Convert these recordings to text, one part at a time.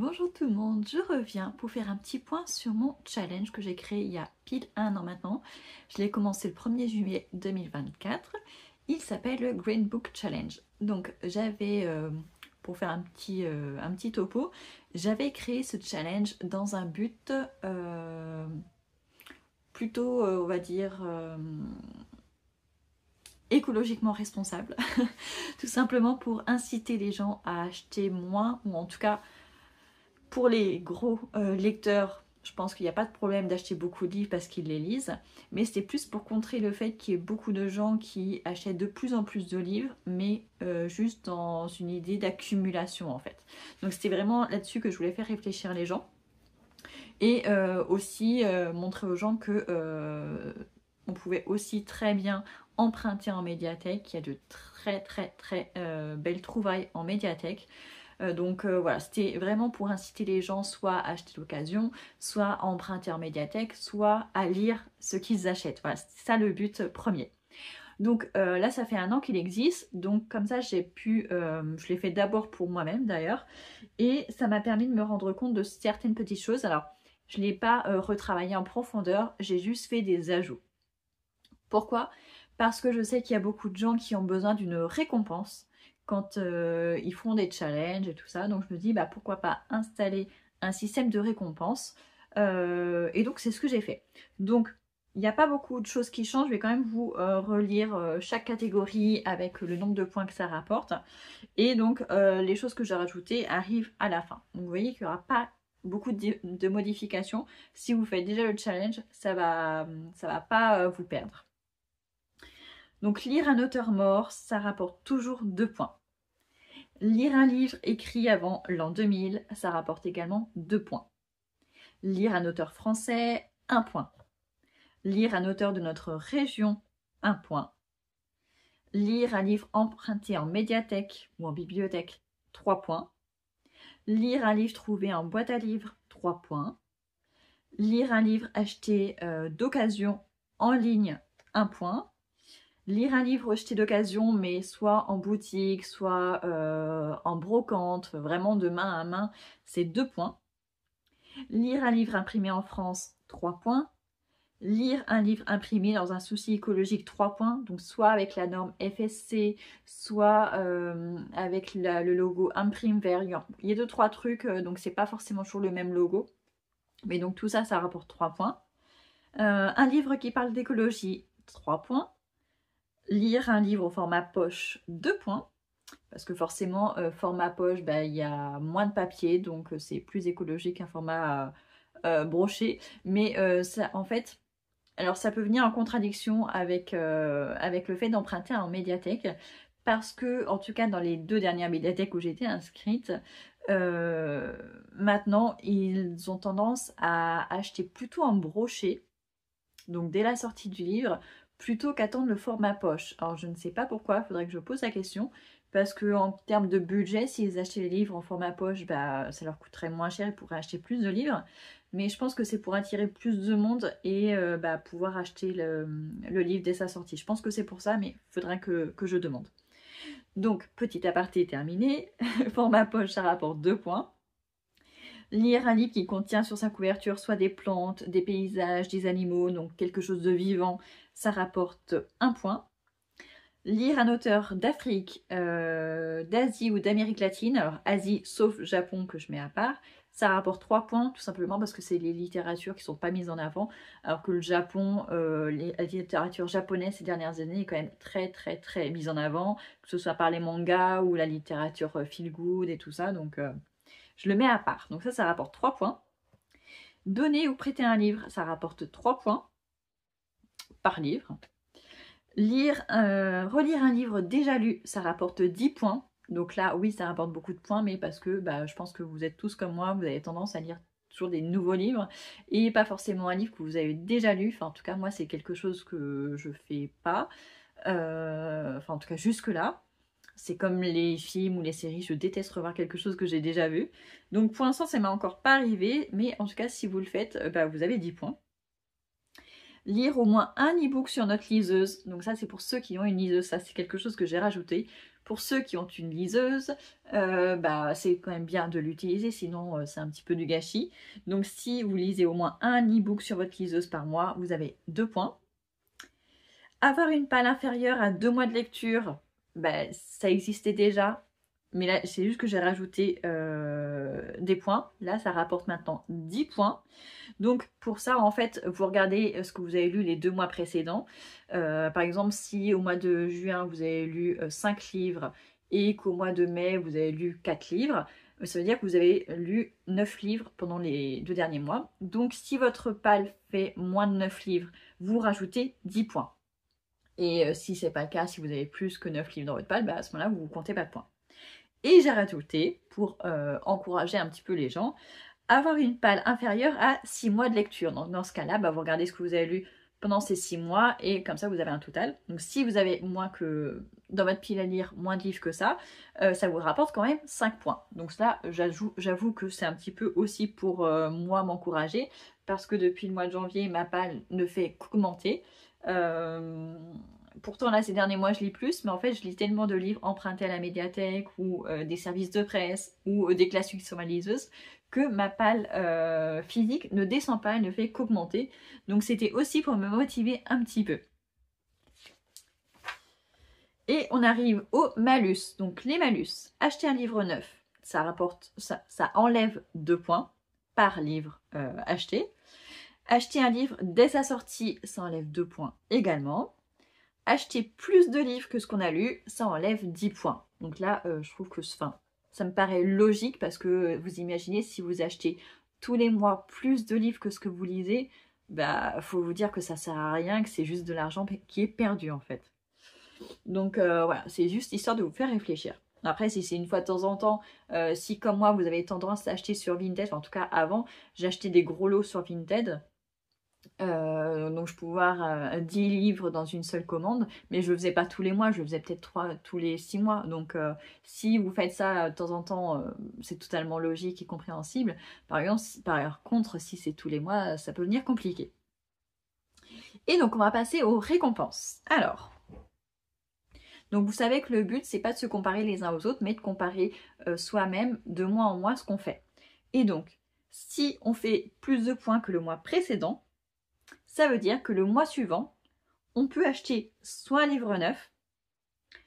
Bonjour tout le monde, je reviens pour faire un petit point sur mon challenge que j'ai créé il y a pile un an maintenant. Je l'ai commencé le 1er juillet 2024. Il s'appelle le Green Book Challenge. Donc j'avais, pour faire un petit topo, j'avais créé ce challenge dans un but plutôt, on va dire, écologiquement responsable. Tout simplement pour inciter les gens à acheter moins, ou en tout cas pour les gros lecteurs, je pense qu'il n'y a pas de problème d'acheter beaucoup de livres parce qu'ils les lisent, mais c'était plus pour contrer le fait qu'il y ait beaucoup de gens qui achètent de plus en plus de livres, mais juste dans une idée d'accumulation en fait. Donc c'était vraiment là-dessus que je voulais faire réfléchir les gens, et aussi montrer aux gens que on pouvait aussi très bien emprunter en médiathèque. Il y a de très belles trouvailles en médiathèque. Donc voilà, c'était vraiment pour inciter les gens soit à acheter l'occasion, soit à emprunter en médiathèque, soit à lire ce qu'ils achètent. Voilà, c'est ça le but premier. Donc là, ça fait un an qu'il existe, donc comme ça j'ai pu, je l'ai fait d'abord pour moi-même d'ailleurs, et ça m'a permis de me rendre compte de certaines petites choses. Alors, je ne l'ai pas retravaillé en profondeur, j'ai juste fait des ajouts. Pourquoi? Parce que je sais qu'il y a beaucoup de gens qui ont besoin d'une récompense quand ils font des challenges et tout ça. Donc je me dis, bah, pourquoi pas installer un système de récompense. Et donc c'est ce que j'ai fait. Donc il n'y a pas beaucoup de choses qui changent. Je vais quand même vous relire chaque catégorie avec le nombre de points que ça rapporte. Et donc les choses que j'ai rajoutées arrivent à la fin. Donc vous voyez qu'il n'y aura pas beaucoup de modifications. Si vous faites déjà le challenge, ça va pas vous perdre. Donc lire un auteur mort, ça rapporte toujours 2 points. Lire un livre écrit avant l'an 2000, ça rapporte également 2 points. Lire un auteur français, 1 point. Lire un auteur de notre région, 1 point. Lire un livre emprunté en médiathèque ou en bibliothèque, 3 points. Lire un livre trouvé en boîte à livres, 3 points. Lire un livre acheté d'occasion en ligne, 1 point. Lire un livre acheté d'occasion, mais soit en boutique, soit en brocante, vraiment de main à main, c'est 2 points. Lire un livre imprimé en France, 3 points. Lire un livre imprimé dans un souci écologique, 3 points. Donc soit avec la norme FSC, soit avec le logo Imprime Vert. Il y a 2-3 trucs, donc c'est pas forcément toujours le même logo. Mais donc tout ça, ça rapporte 3 points. Un livre qui parle d'écologie, 3 points. Lire un livre au format poche, 2 points. Parce que forcément, format poche, bah, y a moins de papier, donc c'est plus écologique qu'un format broché. Mais ça, en fait, alors ça peut venir en contradiction avec le fait d'emprunter en médiathèque. Parce que, en tout cas, dans les 2 dernières médiathèques où j'étais inscrite, maintenant, ils ont tendance à acheter plutôt en broché, donc dès la sortie du livre, plutôt qu'attendre le format poche. Alors je ne sais pas pourquoi, il faudrait que je pose la question, parce que en termes de budget, s'ils achetaient les livres en format poche, bah, ça leur coûterait moins cher, ils pourraient acheter plus de livres. Mais je pense que c'est pour attirer plus de monde et bah, pouvoir acheter le livre dès sa sortie. Je pense que c'est pour ça, mais il faudrait que je demande. Donc, petit aparté terminé. Format poche, ça rapporte 2 points. Lire un livre qui contient sur sa couverture soit des plantes, des paysages, des animaux, donc quelque chose de vivant, ça rapporte 1 point. Lire un auteur d'Afrique, d'Asie ou d'Amérique latine, alors Asie sauf Japon que je mets à part, ça rapporte 3 points, tout simplement parce que c'est les littératures qui ne sont pas mises en avant, alors que le Japon, la littérature japonaise ces dernières années est quand même très mise en avant, que ce soit par les mangas ou la littérature feel good et tout ça, donc je le mets à part. Donc ça rapporte 3 points. Donner ou prêter un livre, ça rapporte 3 points par livre. Relire un livre déjà lu, ça rapporte 10 points. Donc là, oui, ça rapporte beaucoup de points, mais parce que bah, je pense que vous êtes tous comme moi, vous avez tendance à lire toujours des nouveaux livres et pas forcément un livre que vous avez déjà lu. Enfin, en tout cas, moi, c'est quelque chose que je fais pas. Enfin, en tout cas, jusque-là. C'est comme les films ou les séries, je déteste revoir quelque chose que j'ai déjà vu. Donc pour l'instant, ça ne m'est encore pas arrivé, mais en tout cas, si vous le faites, bah, vous avez 10 points. Lire au moins un e-book sur notre liseuse. Donc ça, c'est pour ceux qui ont une liseuse. Ça, c'est quelque chose que j'ai rajouté Pour ceux qui ont une liseuse, bah, c'est quand même bien de l'utiliser, sinon c'est un petit peu du gâchis. Donc si vous lisez au moins un e-book sur votre liseuse par mois, vous avez 2 points. Avoir une palle inférieure à 2 mois de lecture, bah, ça existait déjà. Mais là, c'est juste que j'ai rajouté des points. Là, ça rapporte maintenant 10 points. Donc, pour ça, en fait, vous regardez ce que vous avez lu les 2 mois précédents. Par exemple, si au mois de juin, vous avez lu 5 livres et qu'au mois de mai, vous avez lu 4 livres, ça veut dire que vous avez lu 9 livres pendant les 2 derniers mois. Donc, si votre palle fait moins de 9 livres, vous rajoutez 10 points. Et si c'est pas le cas, si vous avez plus que 9 livres dans votre palle, bah, à ce moment-là, vous ne comptez pas de points. Et j'ai rajouté, pour encourager un petit peu les gens, avoir une palle inférieure à 6 mois de lecture. Donc dans ce cas-là, bah, vous regardez ce que vous avez lu pendant ces 6 mois et comme ça vous avez un total. Donc si vous avez moins que, dans votre pile à lire, moins de livres que ça vous rapporte quand même 5 points. Donc cela, j'avoue que c'est un petit peu aussi pour moi m'encourager parce que depuis le mois de janvier, ma palle ne fait qu'augmenter. Pourtant là ces derniers mois je lis plus, mais en fait je lis tellement de livres empruntés à la médiathèque ou des services de presse ou des classiques sur ma liseuse que ma palle physique ne descend pas, elle ne fait qu'augmenter. Donc c'était aussi pour me motiver un petit peu. Et on arrive au malus. Donc les malus, acheter un livre neuf, ça rapporte, ça enlève 2 points par livre acheté. Acheter un livre dès sa sortie, ça enlève 2 points également. Acheter plus de livres que ce qu'on a lu, ça enlève 10 points. Donc là, je trouve que ça me paraît logique parce que vous imaginez si vous achetez tous les mois plus de livres que ce que vous lisez, bah faut vous dire que ça sert à rien, que c'est juste de l'argent qui est perdu en fait. Donc voilà, c'est juste histoire de vous faire réfléchir. Après, si c'est une fois de temps en temps, si comme moi vous avez tendance à acheter sur Vinted, enfin, en tout cas avant, j'achetais des gros lots sur Vinted. Donc je pouvais avoir 10 livres dans une seule commande, mais je le faisais pas tous les mois, je le faisais peut-être 3 tous les 6 mois. Donc si vous faites ça de temps en temps, c'est totalement logique et compréhensible. Par contre, si c'est tous les mois, ça peut devenir compliqué. Et donc on va passer aux récompenses. Alors, donc vous savez que le but c'est pas de se comparer les uns aux autres, mais de comparer soi-même de mois en mois ce qu'on fait. Et donc, si on fait plus de points que le mois précédent, ça veut dire que le mois suivant, on peut acheter soit un livre neuf,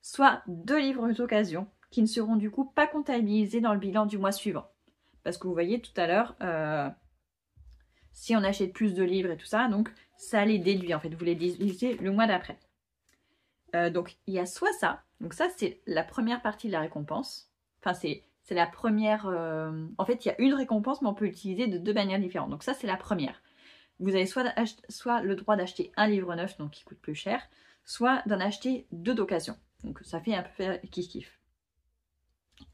soit 2 livres d'occasion qui ne seront du coup pas comptabilisés dans le bilan du mois suivant. Parce que vous voyez tout à l'heure, si on achète plus de livres et tout ça, donc ça les déduit en fait, vous les déduisez le mois d'après. Donc il y a soit ça, donc ça c'est la première partie de la récompense, enfin c'est la première, en fait il y a une récompense mais on peut l'utiliser de 2 manières différentes, donc ça c'est la première. Vous avez soit le droit d'acheter un livre neuf, donc qui coûte plus cher, soit d'en acheter 2 d'occasion. Donc ça fait un peu kiff-kiff.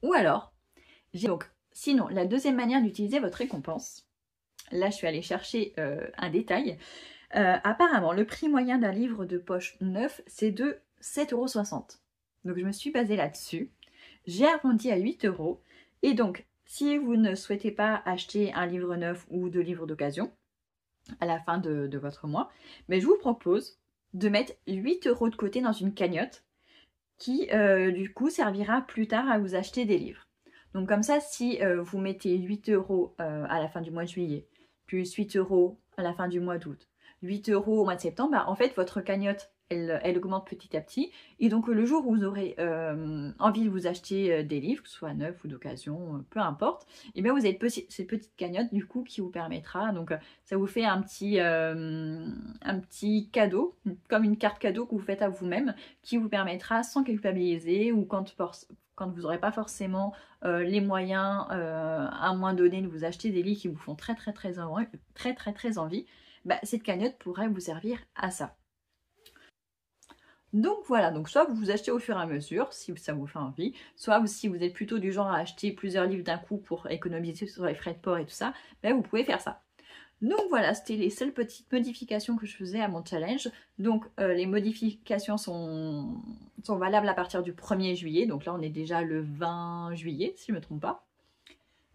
Ou alors, sinon, la deuxième manière d'utiliser votre récompense, là je suis allée chercher un détail. Apparemment, le prix moyen d'un livre de poche neuf, c'est de 7,60 €. Donc je me suis basée là-dessus. J'ai arrondi à 8 €. Et donc, si vous ne souhaitez pas acheter un livre neuf ou 2 livres d'occasion, à la fin de votre mois, mais je vous propose de mettre 8 € de côté dans une cagnotte qui du coup servira plus tard à vous acheter des livres. Donc comme ça, si vous mettez 8 € à la fin du mois de juillet, plus 8 € à la fin du mois d'août, 8 € au mois de septembre, bah, en fait votre cagnotte elle augmente petit à petit. Et donc le jour où vous aurez envie de vous acheter des livres, que ce soit neufs ou d'occasion, peu importe, et bien vous avez cette petite cagnotte du coup qui vous permettra, donc ça vous fait un petit cadeau, comme une carte cadeau que vous faites à vous-même, qui vous permettra sans culpabiliser ou quand vous n'aurez pas forcément les moyens à un moment donné de vous acheter des livres qui vous font très envie, bah, cette cagnotte pourrait vous servir à ça. Donc voilà, donc soit vous achetez au fur et à mesure si ça vous fait envie, soit si vous êtes plutôt du genre à acheter plusieurs livres d'un coup pour économiser sur les frais de port et tout ça, ben vous pouvez faire ça. Donc voilà, c'était les seules petites modifications que je faisais à mon challenge. Donc les modifications sont valables à partir du 1er juillet, donc là on est déjà le 20 juillet si je ne me trompe pas.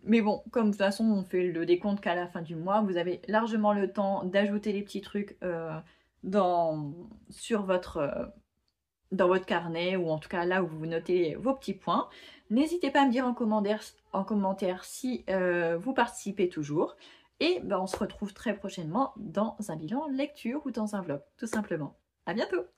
Mais bon, comme de toute façon on fait le décompte qu'à la fin du mois, vous avez largement le temps d'ajouter les petits trucs sur votre dans votre carnet ou en tout cas là où vous notez vos petits points. N'hésitez pas à me dire en commentaire si vous participez toujours. Et ben, on se retrouve très prochainement dans un bilan lecture ou dans un vlog, tout simplement. À bientôt!